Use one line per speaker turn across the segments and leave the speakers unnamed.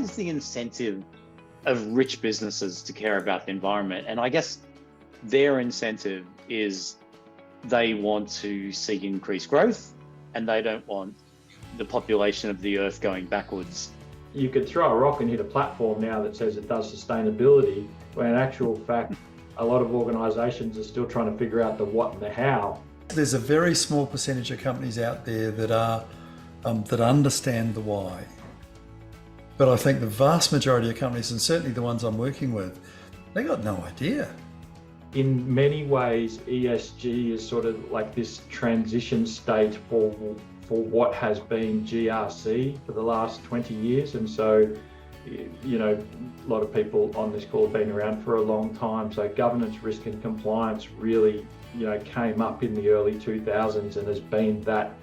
is the incentive of rich businesses to care about the environment? And I guess their incentive is they want to see increased growth and they don't want the population of the earth going backwards.
You could throw a rock and hit a platform now that says it does sustainability, when in actual fact, a lot of organisations are still trying to figure out the what and the how.
There's a very small percentage of companies out there that are that understand the why. But I think the vast majority of companies, and certainly the ones I'm working with, they got no idea.
In many ways, ESG is sort of like this transition state for what has been GRC for the last 20 years. And so, you know, a lot of people on this call have been around for a long time. So governance, risk and compliance really, you know, came up in the early 2000s and has been that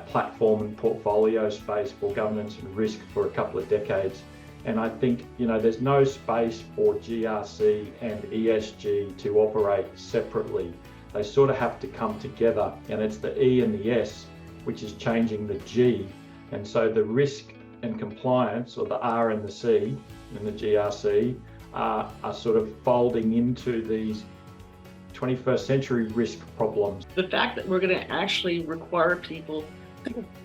platform and portfolio space for governance and risk for a couple of decades. And I think, you know, there's no space for GRC and ESG to operate separately. They sort of have to come together, and it's the E and the S which is changing the G. And so the risk and compliance, or the R and the C in the GRC, are sort of folding into these 21st century risk problems.
The fact that we're going to actually require people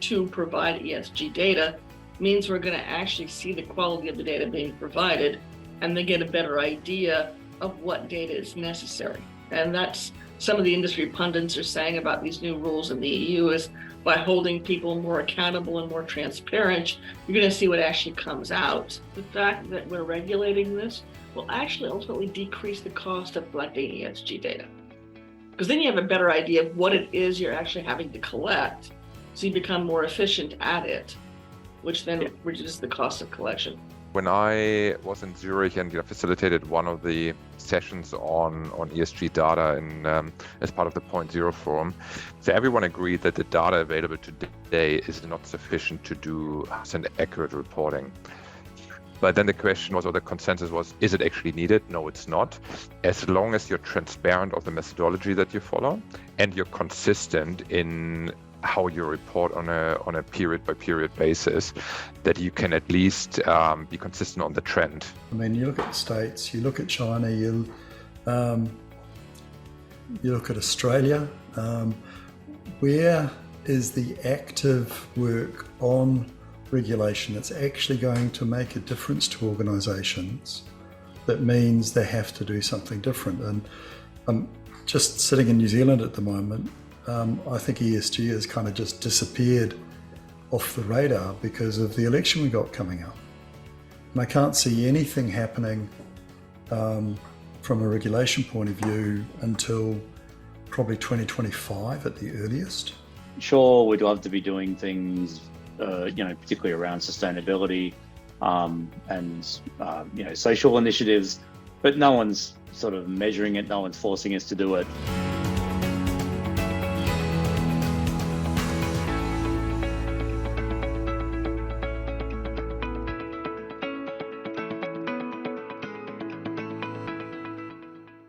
to provide ESG data means we're going to actually see the quality of the data being provided, and they get a better idea of what data is necessary. And that's some of the industry pundits are saying about these new rules in the EU is by holding people more accountable and more transparent, you're going to see what actually comes out. The fact that we're regulating this will actually ultimately decrease the cost of collecting ESG data. Because then you have a better idea of what it is you're actually having to collect, so you become more efficient at it, which then reduces the cost of collection.
When I was in Zurich and facilitated one of the sessions on ESG data as part of the Point Zero Forum, so everyone agreed that the data available today is not sufficient to do accurate reporting. But then the question was, or the consensus was, is it actually needed? No, it's not. As long as you're transparent of the methodology that you follow and you're consistent in how you report on a period by period basis, that you can at least be consistent on the trend.
I mean, you look at the States, you look at China, you look at Australia. Where is the active work on regulation that's actually going to make a difference to organisations? That means they have to do something different. And I'm just sitting in New Zealand at the moment. I think ESG has kind of just disappeared off the radar because of the election we got coming up. And I can't see anything happening from a regulation point of view until probably 2025 at the earliest.
Sure, we'd love to be doing things, particularly around sustainability and social initiatives, but no one's sort of measuring it, no one's forcing us to do it.